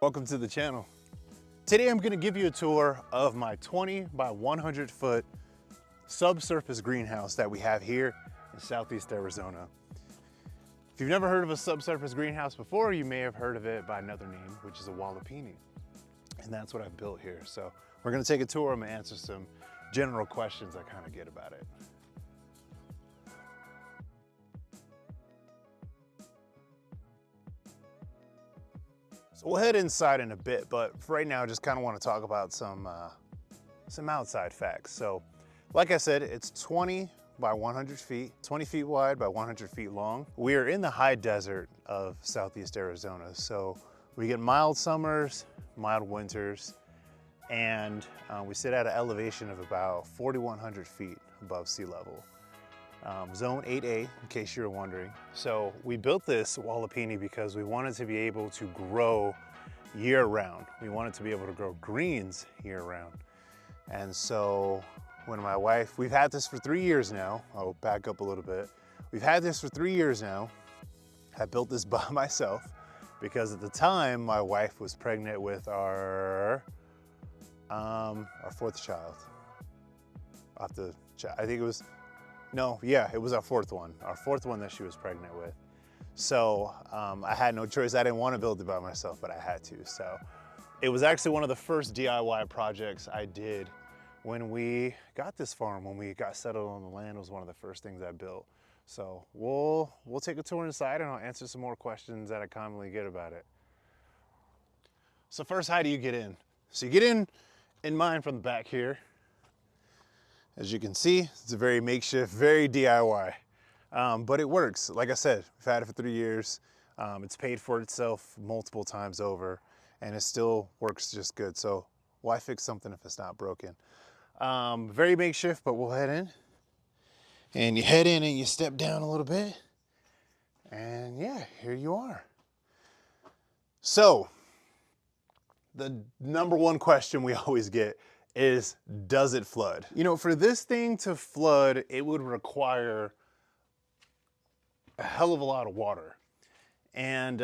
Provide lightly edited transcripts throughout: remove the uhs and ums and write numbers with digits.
Welcome to the channel. Today I'm gonna give you a tour of my 20 by 100 foot subsurface greenhouse that we have here in Southeast Arizona. If you've never heard of a subsurface greenhouse before, you may have heard of it by another name, which is a Walipini. And that's what I've built here. So we're gonna take a tour. I'm gonna answer some general questions I kind of get about it. So we'll head inside in a bit, but for right now, I just kind of want to talk about some outside facts. So like I said, it's 20 by 100 feet, 20 feet wide by 100 feet long. We are in the high desert of Southeast Arizona. So we get mild summers, mild winters, and we sit at an elevation of about 4,100 feet above sea level. Zone 8A, in case you're wondering. So we built this Walipini because we wanted to be able to grow year round. We wanted to be able to grow greens year round. And so when my wife, we've had this for 3 years now. I'll back up a little bit. We've had this for 3 years now. I built this by myself because at the time my wife was pregnant with our fourth child. I think it was, no, yeah, it was our fourth one that she was pregnant with. So I had no choice. I didn't want to build it by myself, but I had to. So it was actually one of the first DIY projects I did when we got this farm, when we got settled on the land. It was one of the first things I built. So we'll take a tour inside and I'll answer some more questions that I commonly get about it. So first, how do you get in? So you get in mine from the back here. As you can see, it's a very makeshift, very DIY, but it works. Like I said, we've had it for 3 years. It's paid for itself multiple times over, and it still works just good. So why fix something if it's not broken? Very makeshift, but we'll head in. And you head in and you step down a little bit, and yeah, here you are. So the number one question we always get is, does it flood? You know, for this thing to flood, it would require a hell of a lot of water. And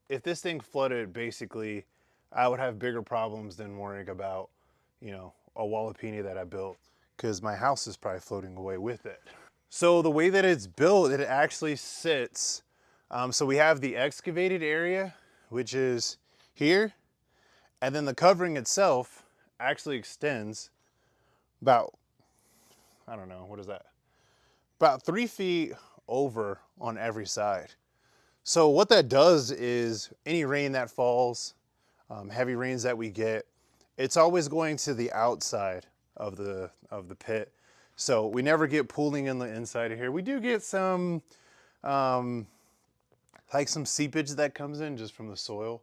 if this thing flooded, basically, I would have bigger problems than worrying about, you know, a Walipini that I built, because my house is probably floating away with it. So the way that it's built, it actually sits, so we have the excavated area, which is here. And then the covering itself actually extends about, I don't know, what is that? About 3 feet over on every side. So what that does is any rain that falls, heavy rains that we get, it's always going to the outside of the pit. So we never get pooling in the inside of here. We do get some, like some seepage that comes in just from the soil.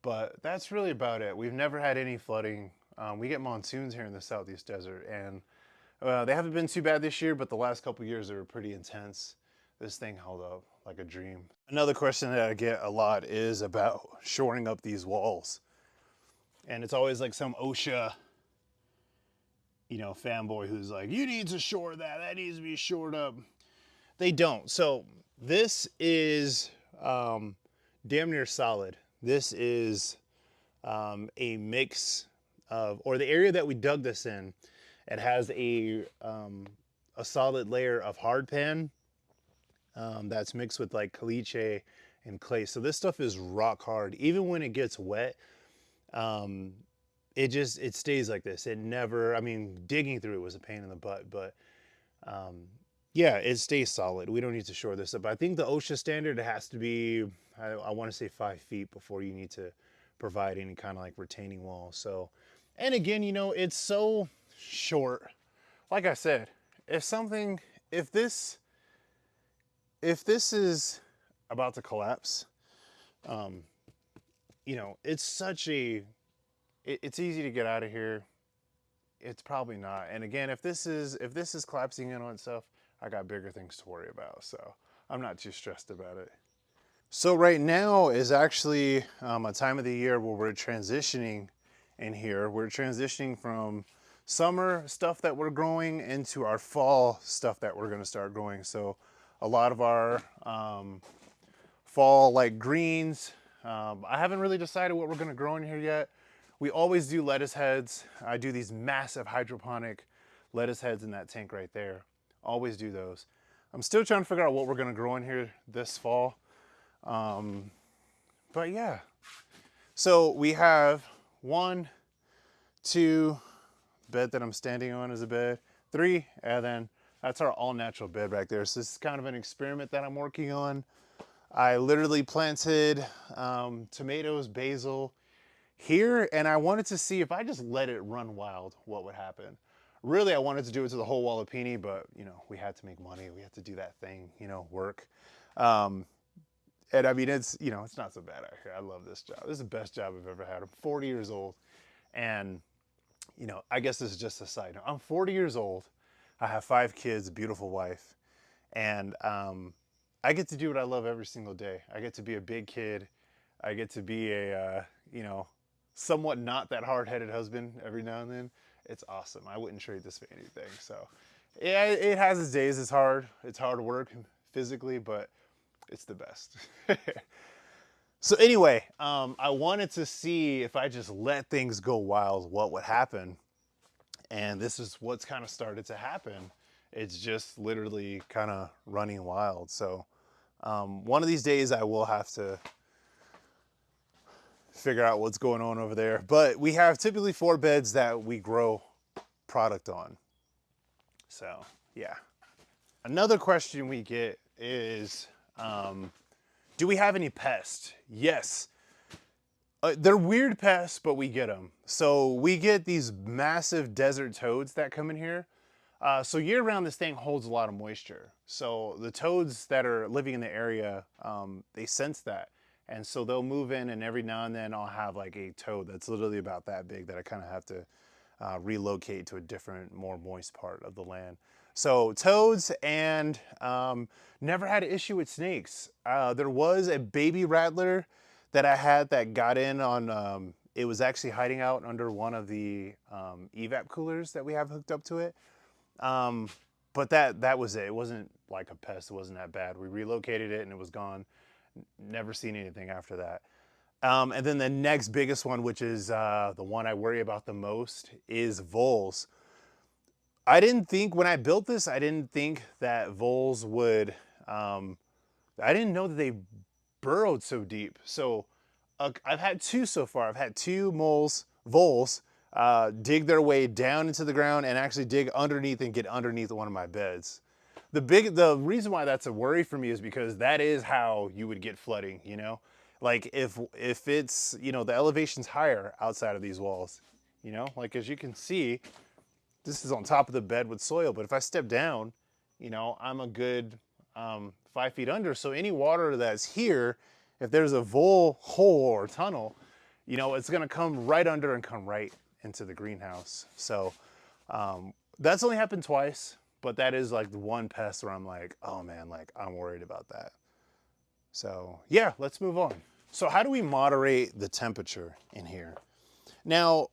But that's really about it. We've never had any flooding. We get monsoons here in the Southeast Desert, and they haven't been too bad this year, but the last couple of years they were pretty intense. This thing held up like a dream. Another question that I get a lot is about shoring up these walls. And it's always like some OSHA, you know, fanboy who's like, you need to shore that. That needs to be shored up. They don't. So this is damn near solid. This is a mix of, or the area that we dug this in, it has a solid layer of hard pan that's mixed with like caliche and clay. So this stuff is rock hard. Even when it gets wet, it stays like this. It never, I mean, digging through it was a pain in the butt, but yeah, it stays solid. We don't need to shore this up. I think the OSHA standard, it has to be, I want to say 5 feet before you need to provide any kind of like retaining wall. So, and again, you know, it's so short. Like I said, if this is about to collapse, you know, it's easy to get out of here. It's probably not. And again, if this is collapsing in on itself, I got bigger things to worry about. So I'm not too stressed about it. So right now is actually a time of the year where we're transitioning in here. We're transitioning from summer stuff that we're growing into our fall stuff that we're gonna start growing. So a lot of our fall like greens, I haven't really decided what we're gonna grow in here yet. We always do lettuce heads. I do these massive hydroponic lettuce heads in that tank right there. Always do those. I'm still trying to figure out what we're gonna grow in here this fall. But yeah. So we have 1, 2, bed that I'm standing on is a bed, 3, and then that's our all natural bed back there. So this is kind of an experiment that I'm working on. I literally planted tomatoes, basil here, and I wanted to see if I just let it run wild, what would happen. Really, I wanted to do it to the whole Walipini, but you know, we had to make money. We had to do that thing, you know, work. And I mean, it's, you know, it's not so bad out here. I love this job. This is the best job I've ever had. I'm 40 years old, and you know, I guess this is just a side note. I'm 40 years old. I have 5 kids, a beautiful wife, and I get to do what I love every single day. I get to be a big kid. I get to be a, you know, somewhat not that hard-headed husband every now and then. It's awesome. I wouldn't trade this for anything. So, yeah, it has its days. It's hard. It's hard work physically, but it's the best. So anyway, I wanted to see if I just let things go wild, what would happen. And this is what's kind of started to happen. It's just literally kind of running wild. So one of these days I will have to figure out what's going on over there. But we have typically 4 beds that we grow product on. So yeah. Another question we get is, do we have any pests? Yes. They're weird pests, but we get them. So we get these massive desert toads that come in here. So year round, this thing holds a lot of moisture. So the toads that are living in the area, they sense that. And so they'll move in, and every now and then I'll have like a toad that's literally about that big that I kind of have to relocate to a different, more moist part of the land. So toads, and never had an issue with snakes. There was a baby rattler that I had that got in on, it was actually hiding out under one of the evap coolers that we have hooked up to it. But that was it. It wasn't like a pest. It wasn't that bad. We relocated it and it was gone. Never seen anything after that. And then the next biggest one, which is the one I worry about the most, is voles. I didn't think, when I built this, I didn't think that voles would, I didn't know that they burrowed so deep. So I've had 2 so far. I've had 2 voles dig their way down into the ground and actually dig underneath and get underneath one of my beds. The reason why that's a worry for me is because that is how you would get flooding, you know? Like if it's, you know, the elevation's higher outside of these walls, you know? Like as you can see, this is on top of the bed with soil, but if I step down, you know, I'm a good 5 feet under. So any water that's here, if there's a vole hole or tunnel, you know, it's gonna come right under and come right into the greenhouse. So that's only happened twice, but that is like the one pest where I'm like, oh man, like I'm worried about that. So yeah, let's move on. So how do we moderate the temperature in here? Now,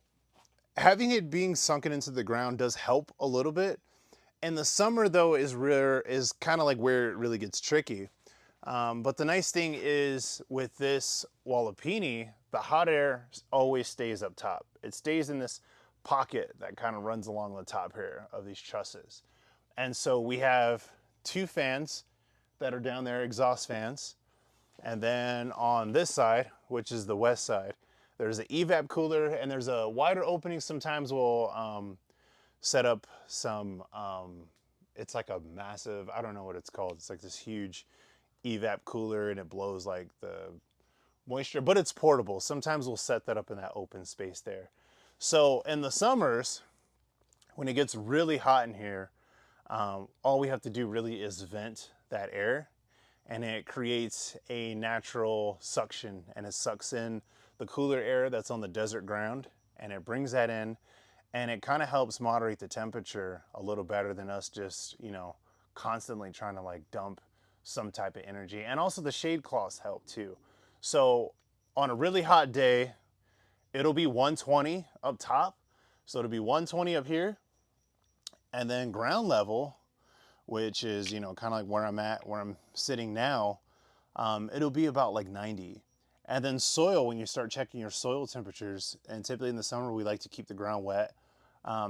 having it being sunken into the ground does help a little bit. And the summer though is kind of like where it really gets tricky. But the nice thing is with this Walipini, the hot air always stays up top. It stays in this pocket that kind of runs along the top here of these trusses. And so we have 2 fans that are down there, exhaust fans. And then on this side, which is the west side, there's an evap cooler and there's a wider opening. Sometimes we'll set up some, it's like a massive, I don't know what it's called. It's like this huge evap cooler and it blows like the moisture, but it's portable. Sometimes we'll set that up in that open space there. So in the summers, when it gets really hot in here, all we have to do really is vent that air and it creates a natural suction and it sucks in the cooler air that's on the desert ground and it brings that in and it kind of helps moderate the temperature a little better than us just, you know, constantly trying to like dump some type of energy. And also the shade cloths help too. So on a really hot day, it'll be 120 up top. So it'll be 120 up here. And then ground level, which is, you know, kind of like where I'm at, where I'm sitting now, it'll be about like 90. And then soil, when you start checking your soil temperatures, and typically in the summer we like to keep the ground wet,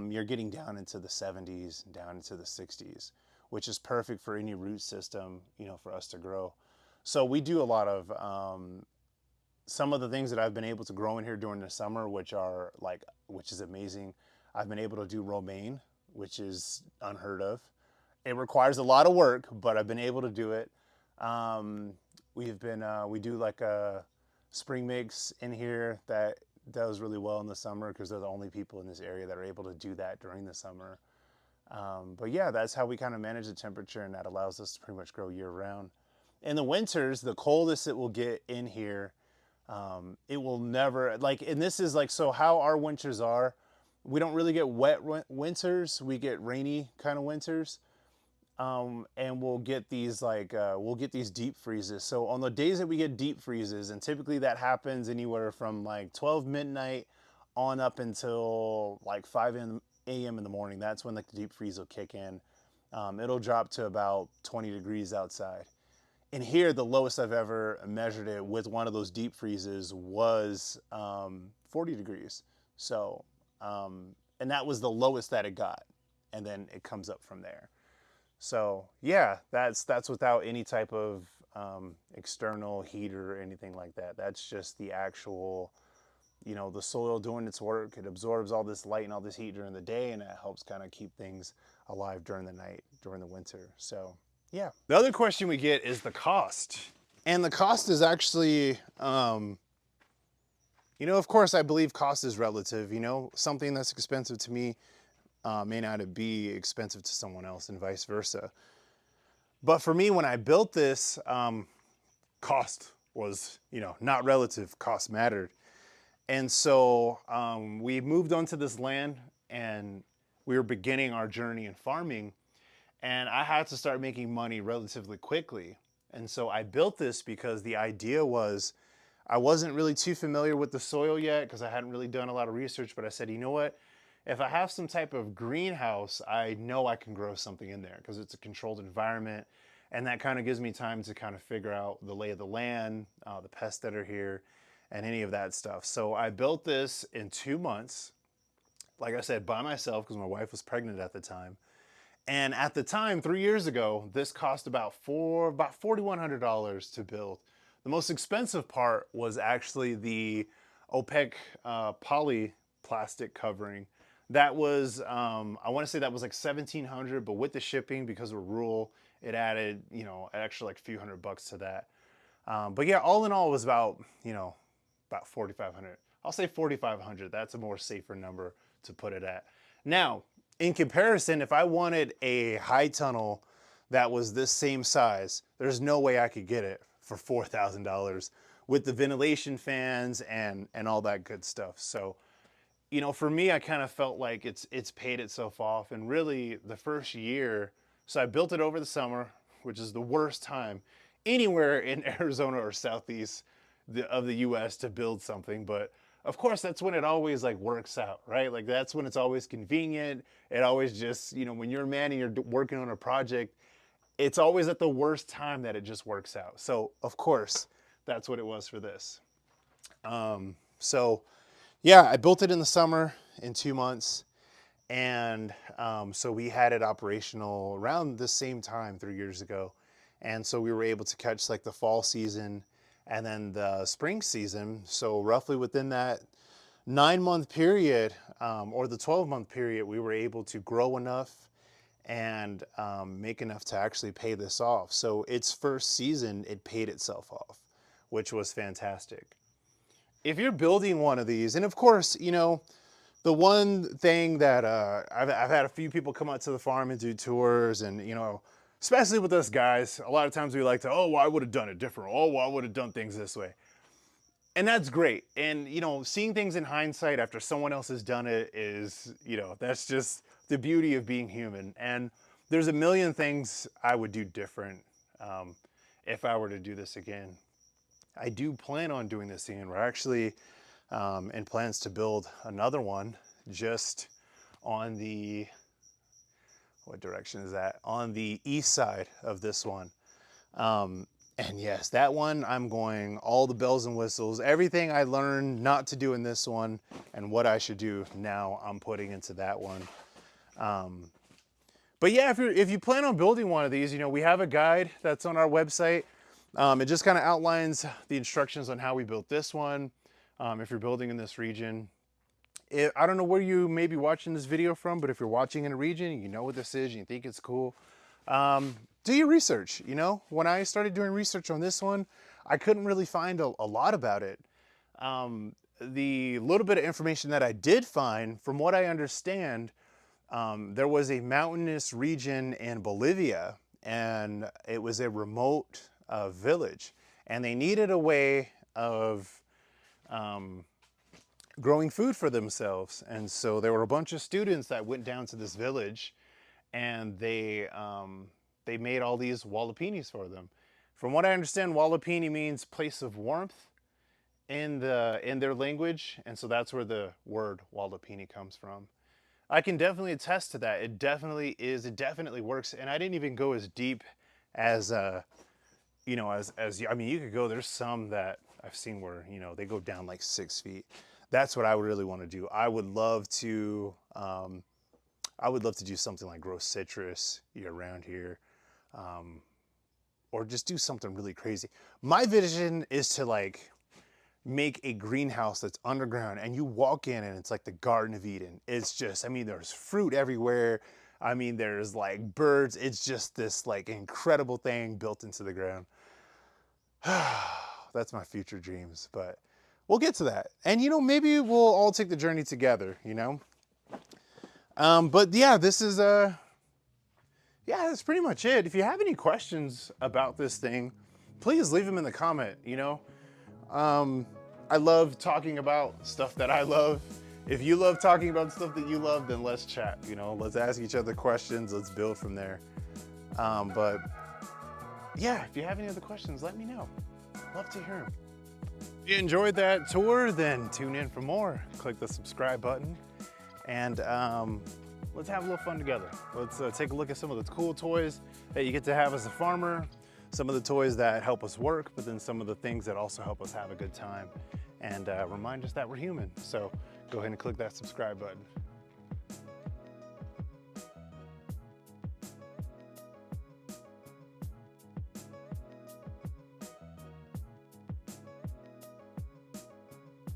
you're getting down into the 70s, down into the 60s, which is perfect for any root system, for us to grow. So we do a lot of some of the things that I've been able to grow in here during the summer, which is amazing. I've been able to do romaine, which is unheard of. It requires a lot of work, but I've been able to do it. Um, we do like a spring mix in here that does really well in the summer because they're the only people in this area that are able to do that during the summer. But yeah, that's how we kind of manage the temperature, and that allows us to pretty much grow year round. In the winters, the coldest it will get in here, it will never and this is so how our winters are. We don't really get wet winters. We get rainy kind of winters. And we'll get these deep freezes. So on the days that we get deep freezes, and typically that happens anywhere from like 12 midnight on up until like 5 a.m. in the morning. That's when like the deep freeze will kick in. It'll drop to about 20 degrees outside. And here, the lowest I've ever measured it with one of those deep freezes was 40 degrees. So, and that was the lowest that it got. And then it comes up from there. So yeah, that's without any type of external heater or anything like that. That's just the actual, the soil doing its work. It absorbs all this light and all this heat during the day, and it helps kind of keep things alive during the night, during the winter. So yeah. The other question we get is the cost. And the cost is actually, of course, I believe cost is relative. Something that's expensive to me may not be expensive to someone else, and vice versa. But for me, when I built this, cost was, not relative. Cost mattered. And so we moved onto this land, and we were beginning our journey in farming. And I had to start making money relatively quickly. And so I built this because the idea was I wasn't really too familiar with the soil yet because I hadn't really done a lot of research. But I said, you know what? If I have some type of greenhouse, I know I can grow something in there because it's a controlled environment. And that kind of gives me time to kind of figure out the lay of the land, the pests that are here, and any of that stuff. So I built this in 2 months, like I said, by myself because my wife was pregnant at the time. And at the time, 3 years ago, this cost about $4,100 to build. The most expensive part was actually the OPEC poly plastic covering. That was, I want to say that was like 1,700, but with the shipping, because we're rural, it added, an extra like few $100 to that. But yeah, all in all, it was about, about 4,500. I'll say 4,500. That's a more safer number to put it at. Now, in comparison, if I wanted a high tunnel that was this same size, there's no way I could get it for $4,000 with the ventilation fans and all that good stuff. So, for me, I kind of felt like it's paid itself off. And really, the first year, so I built it over the summer, which is the worst time anywhere in Arizona or southeast of the U.S. to build something. But of course, that's when it always works out, right? Like that's when it's always convenient. It always just, when you're a man and you're working on a project, it's always at the worst time that it just works out. So of course, that's what it was for this. So yeah, I built it in the summer in 2 months. And so we had it operational around the same time 3 years ago. And so we were able to catch the fall season and then the spring season. So roughly within that 9-month period or the 12-month period, we were able to grow enough and make enough to actually pay this off. So its first season, it paid itself off, which was fantastic. If you're building one of these, and of course, the one thing that I've had a few people come out to the farm and do tours, and especially with us guys, a lot of times we like to, oh, well, I would have done it different. Oh, well, I would have done things this way. And that's great. And, seeing things in hindsight after someone else has done it is, that's just the beauty of being human. And there's a million things I would do different if I were to do this again. I do plan on doing this again. We're actually in plans to build another one just on the, what direction is that? On the east side of this one. And yes, that one, I'm going all the bells and whistles, everything I learned not to do in this one and what I should do now, I'm putting into that one. But yeah, if you plan on building one of these, you know, we have a guide that's on our website. It just kind of outlines the instructions on how we built this one. If you're building in this region, I don't know where you may be watching this video from, but if you're watching in a region, you know what this is, and you think it's cool, do your research. You know, when I started doing research on this one, I couldn't really find a lot about it. The little bit of information that I did find, from what I understand, there was a mountainous region in Bolivia, and it was a remote village, and they needed a way of growing food for themselves. And so there were a bunch of students that went down to this village, and they made all these walapinis for them. From what I understand, walapini means place of warmth in their language, and so that's where the word walipini comes from. I can definitely attest to that. It definitely is. It definitely works. And I didn't even go as deep as you know, as I mean, you could go. There's some that I've seen where, you know, they go down like 6 feet. That's what I would really want to do. I would love to do something like grow citrus around here, or just do something really crazy. My vision is to like make a greenhouse that's underground, and you walk in and it's like the Garden of Eden. It's just, I mean, there's fruit everywhere. I mean, there's like birds. It's just this like incredible thing built into the ground. That's my future dreams, but we'll get to that. And, you know, maybe we'll all take the journey together, you know? But yeah, this is, yeah, that's pretty much it. If you have any questions about this thing, please leave them in the comment, you know? I love talking about stuff that I love. If you love talking about stuff that you love, then let's chat, you know? Let's ask each other questions. Let's build from there. But yeah, if you have any other questions, let me know. Love to hear them. If you enjoyed that tour, then tune in for more. Click the subscribe button, and let's have a little fun together. Let's take a look at some of the cool toys that you get to have as a farmer, some of the toys that help us work, but then some of the things that also help us have a good time and remind us that we're human. So go ahead and click that subscribe button.